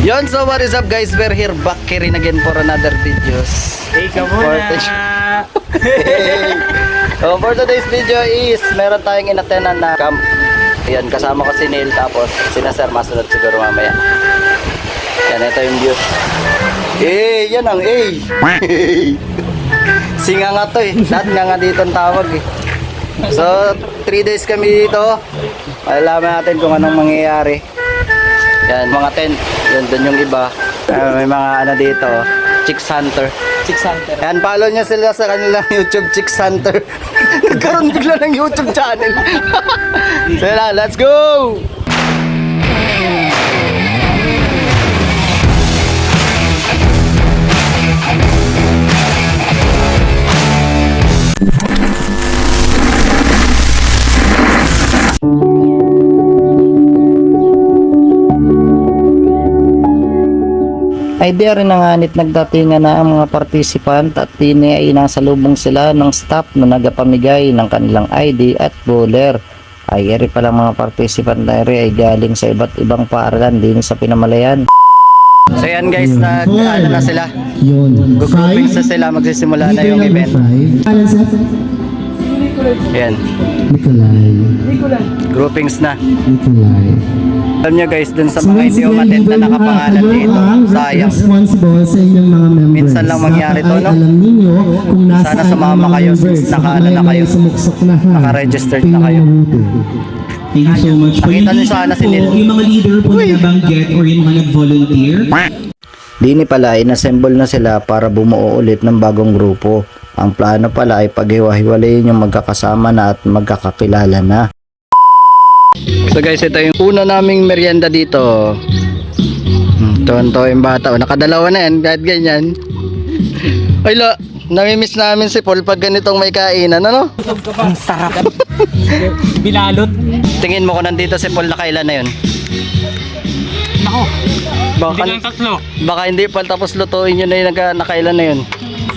Yon, so what is up guys? We're here back here again for another videos. Hey, ka muna! So for today's video is meron tayong inatenan na camp. Ayan, kasama ko si Neil, tapos sina Sir masunod siguro mamaya. Yan, ito yung view. Yan ang Singa nga to eh. Lahat nga dito ang tawag eh. So 3 days kami dito. Malalaman natin kung anong mangyayari. Yan, mga tent. Yan, dun yung iba. May mga ano dito, Chicks Hunter. Chicks Hunter. Yan, follow nyo sila sa kanilang YouTube, Chicks Hunter. Nagkaroon bigla ng YouTube channel. So yan, let's go! Ay di rin nanganit nagdatingan na ang mga participant at tini ay nasalubong sila ng staff na nagapamigay ng kanilang ID at bowler. Ay eri pala mga participant na eri ay galing sa iba't ibang paaralan din sa Pinamalayan. So yan guys, ano na sila? Groupings na sila, magsisimula na yung event. Yan. Nikolay. Groupings na. Alam nyo guys, dun sa mga hindi umattend na nakapangalan dito, sayang. Minsan lang mangyari to, no? Sana sumama kayo since na kayo, naka-registered na kayo. Thank you so much. Nakita nyo sana si Neil. Yung mga leader po na nabanggit or yung mga nag-volunteer. Dini pala, inassemble na sila para bumuo ulit ng bagong grupo. Ang plano pala ay paghiwa-hiwalayin yung magkakasama na at magkakakilala na. So guys, ito yung una naming merienda dito. Tonto yung bata. Nakadalawa na yan, kahit ganyan. Ay la, namimiss namin si Paul pag ganitong may kainan, ano? Ang sarap. Binalot. Tingin mo kung nandito si Paul na kailan na yun. Nako. Baka, Hindi lang tatlo. baka hindi pa tapos lutuin yun na yung nakailan na yun.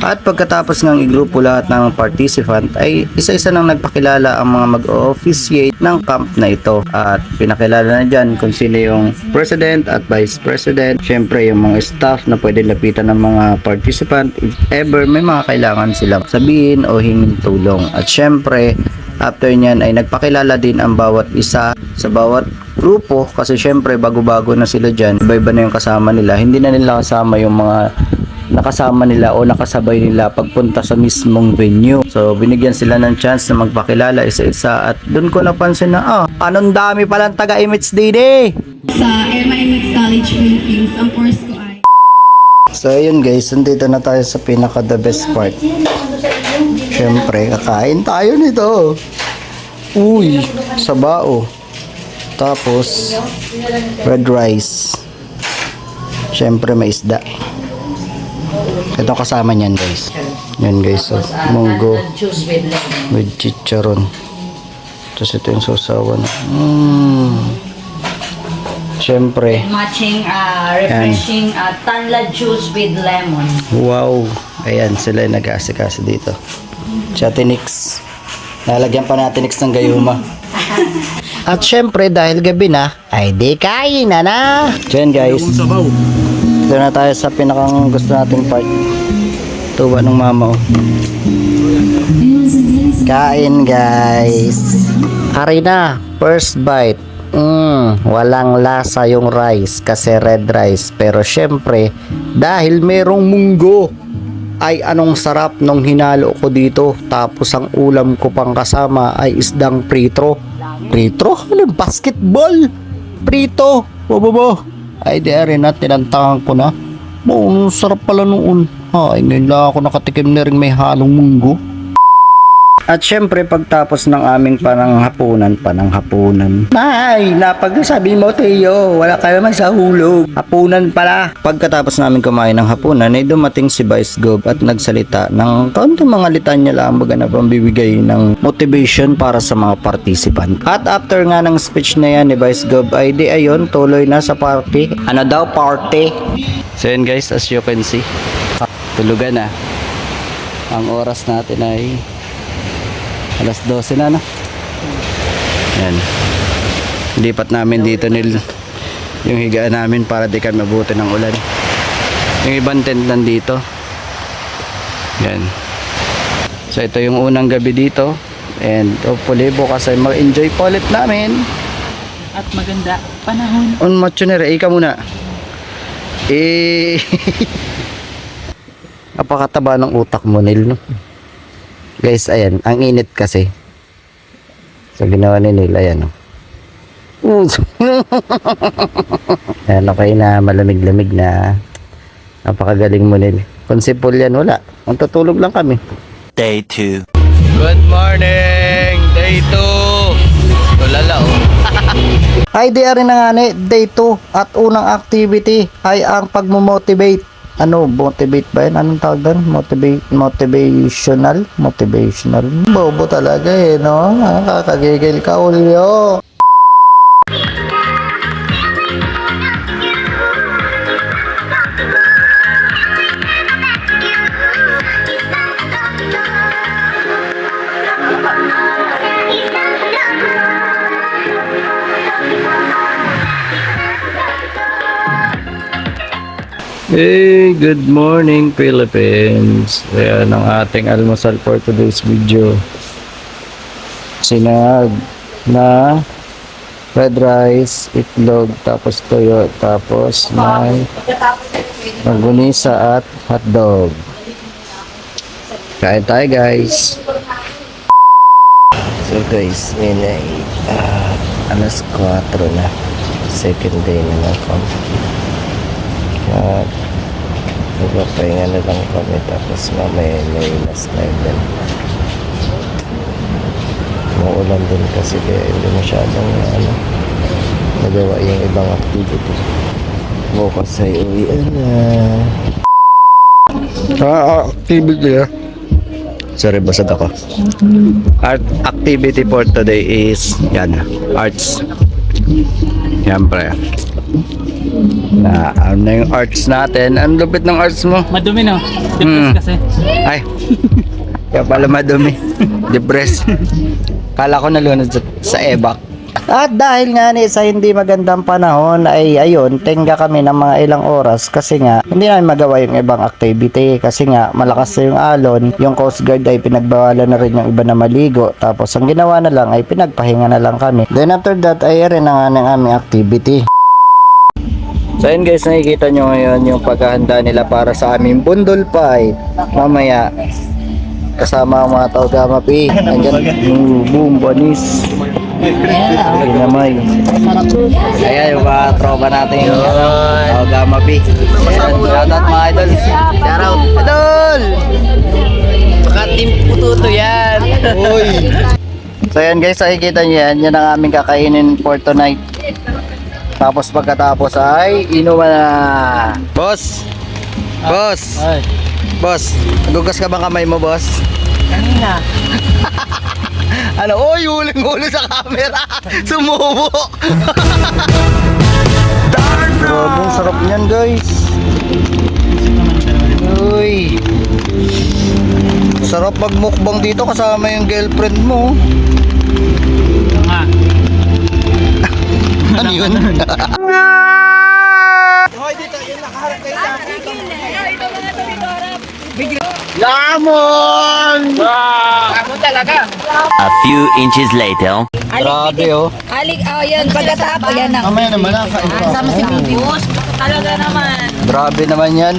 At pagkatapos ng igrupo lahat ng participant ay isa-isa nang nagpakilala ang mga mag-o-officiate ng camp na ito. At pinakilala na dyan kung sino yung president at vice president. Syempre yung mga staff na pwede lapitan ng mga participant if ever may mga kailangan silang sabihin o hingin tulong. At syempre after nyan ay nagpakilala din ang bawat isa sa bawat grupo kasi syempre bago-bago na sila dyan. Iba-iba na yung kasama nila. Hindi na nila kasama yung mga nakasama nila o nakasabay nila pagpunta sa mismong venue. So binigyan sila ng chance na magpakilala isa-isa at doon ko napansin na anong dami palang taga-Image Dede. Sa MIMX College Philippines, ang course ko ay... So ayun guys, nandito na tayo sa pinaka the best part. Syempre, kakain tayo nito. Uy, sabao. Tapos red rice. Syempre may isda. Ito kasama niyan guys. Yan guys, so, munggo with chicharon. Tapos ito yung sausawan. Siyempre. Matching refreshing tanla juice with lemon. Wow. Ayan, sila yung nag-aasikaso dito. Chatinix. Lalagyan pa natin Nix ng gayuma. At syempre dahil gabi na, ay di kain na. Diyan guys. Dito na tayo sa pinakang gusto nating part. Tuwa ng mama. Kain guys. Ari na, first bite. Walang lasa yung rice kasi red rice. Pero syempre, dahil merong munggo, ay anong sarap nung hinalo ko dito. Tapos ang ulam ko pang kasama ay isdang prito. Prito? Anong basketball? Prito? Bobo. Ay di rin na, tinantangan ko na. Sarap pala noon. Ay ngayon lang ako nakatikim na rin may halong munggo. At syempre pagtapos ng aming pananghapunan. Ay, napagsabi mo Teo, wala ka naman sa hulog. Hapunan pala. Pagkatapos namin kumain ng hapunan ay dumating si Vice Gov at nagsalita ng kaunting mga litanya lang baga na pambibigay ng motivation para sa mga participant. At after nga ng speech na yan ni Vice Gov ay di ayon tuloy na sa party. Ano daw party? So yun guys, as you can see, tulugan na. Ang oras natin ay alas 12 na, no? Yan. Lipat namin dito yung higaan namin para di kami mabuti ng ulan. Yung ibang tent nandito. Yan. So ito yung unang gabi dito. And hopefully bukas ay mag-enjoy pa ulit namin. At maganda panahon. On matchunere, ika muna. Napakataba ng utak mo, Nil, no? Guys, ayan, ang init kasi. So ginawa ni Nil, ayan, no? Ayan, okay na, malamig-lamig na. Napakagaling mo, Nil. Konsepol yan, wala. Ang tutulog lang kami. Day 2. Good morning! Day 2! Tulala, oh. Ay, di rin na nga ni, day 2 at unang activity ay ang pagmo-motivate. Ano, motivate ba yun? Anong tawag doon? Motivational? Motivational. Bobo talaga eh, no? Kakagigil ka, Ulyo. Hey, good morning Philippines. Ayan ang ating almusal for today's video. Sinag na red rice, itlog, tapos toyo, tapos may magunisa at hotdog. Kain tayo guys. So guys, ngayon ay alas 4 na. Second day na lang kami. At magpapahinga na lang kami tapos mamaya may last night din. Maulan din kasi kaya hindi masyadong nagawa yung ibang activity. Bukas ay uwian na. Activity sorry, basag ako. Art activity for today is yan, arts. Yan pre. Na ano na yung arts natin? Ang lupit ng arts mo. Madumi no? Depressed kasi. Ay. Kaya pala madumi. Depressed. Kala ko nalunod sa ebak. At dahil nga ni sa hindi magandang panahon ay ayun, tenga kami ng mga ilang oras kasi nga hindi namin magawa yung ibang activity kasi nga malakas na yung alon. Yung Coast Guard ay pinagbawalan na rin yung iba na maligo. Tapos ang ginawa na lang ay pinagpahinga na lang kami. Then after that ay rin na nga ng aming activity. So yun guys, nakikita nyo ngayon yung paghahanda nila para sa aming bundol fight. Mamaya, kasama ang mga Taugamapi. Nandyan, boom, banis. Ginamay. Ayan yung mga tropa natin yung Taugamapi. Shoutout mga idol. Shoutout, idol! Baka team pututo yan. So yan guys, nakikita nyo yan. Yan ang aming kakainin for tonight. Tapos pagkatapos ay inuman na. Boss! Boss! Ay. Boss! Nagugas ka bang kamay mo, boss? Kanina. Ano? Oy! Huling-huli sa camera! Sumubo! Grabe, sarap niyan guys. Uy! Sarap magmukbang dito kasama yung girlfriend mo. Nga. Ano yun? Lamon! A few inches later. Grabe oh. Yan, pagkatapos, yan na. Mamaya naman Sama si Bibus. Talaga naman. Grabe naman yan.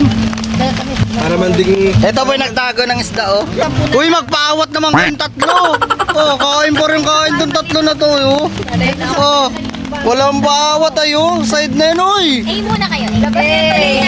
Para manding. Ito po yung nagtago ng isda oh. Uy, magpaawat naman kayong tatlo. Oh, kain po rin kain tong tatlo na to oh. Oh, walang paawat ayo. Side na yun oy. Muna kayo. Hey.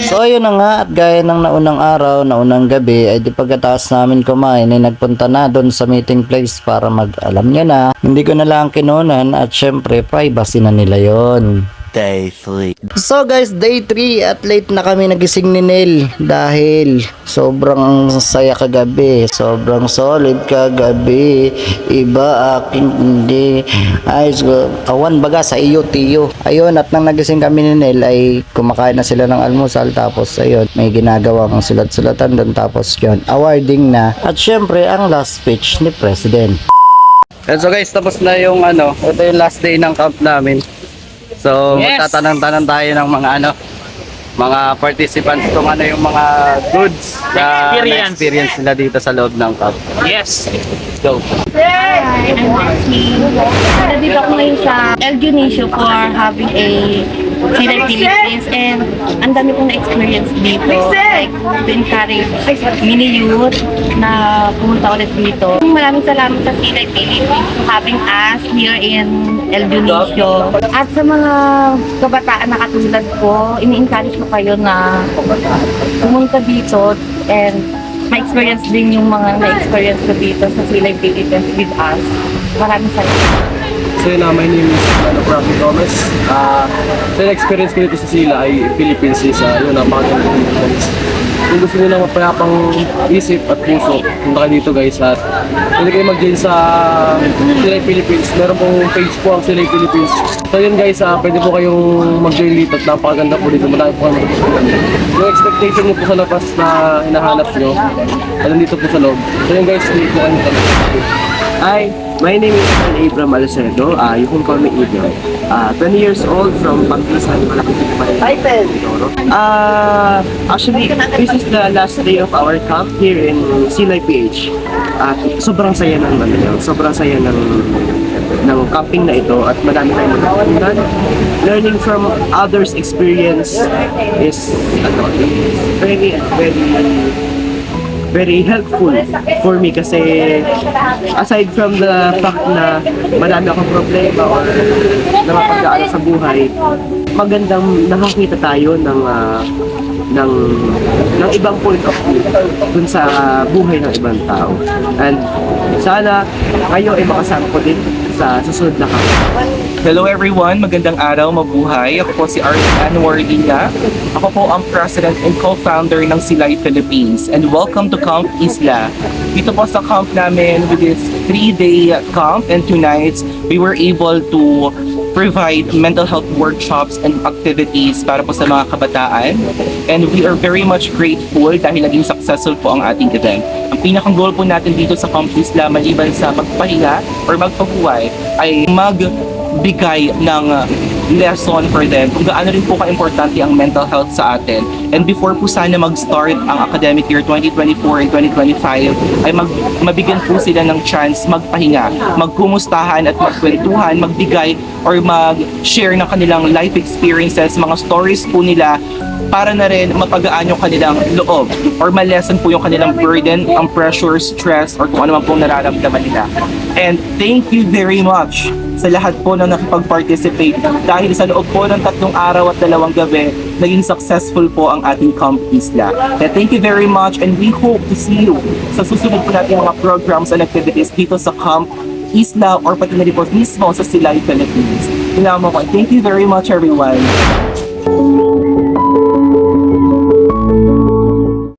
So ayun na nga at gaya ng naunang araw, naunang gabi ay di pagkatapos namin kumain ay nagpunta na doon sa meeting place para alam nyo na, hindi ko na lang kinunan at syempre privacy na nila yon. Day 3. So guys, day 3 at late na kami nagising ni Nel dahil sobrang saya kagabi, sobrang solid kagabi, iba aking hindi, ayos ko, kawan baga sa iyo tiyo. Ayun, at nang nagising kami ni Nel ay kumakain na sila ng almusal tapos ayun, may ginagawang sulat-sulatan doon tapos yun, awarding na at syempre ang last speech ni President. And so guys, tapos na yung ito yung last day ng camp namin. So, Yes. magtatanong-tanong tayo ng mga mga participants kung ano yung mga goods na Experience. experience nila dito sa loob ng camp. Yes. Let's go. Hi, I'm Maxine. Nandito ako ngayon sa El Dionisio for having a Silay Philippines and ang dami kong na-experience dito. Like, to encourage mini youth na pumunta ulit dito. Maraming salamat sa Silay Philippines for having us here in El Dionisio. At sa mga kabataan na katulad ko, ini-encourage ko kayo na pumunta dito and ma-experience din yung mga na-experience ko dito sa Silay Philippines with us. Maraming salamat. So yun, my name is Frankie Gomez. So yung experience ko dito sa Sila ay Philippines is yun, napakaganda dito guys. Kung gusto nyo lang mapayapang isip at puso, punta kayo dito guys at pwede kayo mag-join sa Silay Philippines. Meron pong page po ang Silay Philippines. So yun guys, pwede po kayong mag-join dito at napakaganda po dito. Marami po kayo matutunan. Yung expectation nyo po sa labas na hinahanap nyo, ay nandito po sa loob. So yun guys, hindi po kayo Hi, my name is Abram Alcedo. You can call me Abram. 20 years old from Pagdisan, Malaki. Actually, this is the last day of our camp here in Silay PH. At sobrang saya ng sobrang saya ng camping na ito at marami tayong matutunan. Learning from others' experience is very helpful for me kasi aside from the fact na marami akong problema or napapagdaan sa buhay, magandang nakakita tayo ng ibang point of view dun sa buhay ng ibang tao. And sana kayo ay makasama din sa susunod na camp. Hello everyone, magandang araw, mabuhay. Ako po si Arjan Wardina. Ako po ang president and co-founder ng Silay Philippines. And welcome to Camp Isla. Dito po sa camp namin, with this 3-day camp and 2 nights, we were able to provide mental health workshops and activities para po sa mga kabataan. And we are very much grateful dahil naging successful po ang ating event. Ang pinakang goal po natin dito sa Camp Isla, maliban sa magpahinga or magpabuhay, ay magbigay ng lesson for them kung gaano rin po ka-importante ang mental health sa atin. And before po sana mag-start ang academic year 2024 and 2025 ay mabigyan po sila ng chance magpahinga, magkumustahan at magkwentuhan, magbigay or mag-share ng kanilang life experiences, mga stories po nila para na rin mapagaan yung kanilang loob or ma-lessen po yung kanilang burden, ang pressure, stress, or kung ano man pong nararamdaman nila. And thank you very much sa lahat po na nakipag-participate dahil sa loob po ng 3 araw at 2 gabi, naging successful po ang ating Camp Isla. Kaya thank you very much and we hope to see you sa susunod po natin mga programs and activities dito sa Camp Isla or pati na rin po mismo sa Silay Philippines. Thank you very much everyone.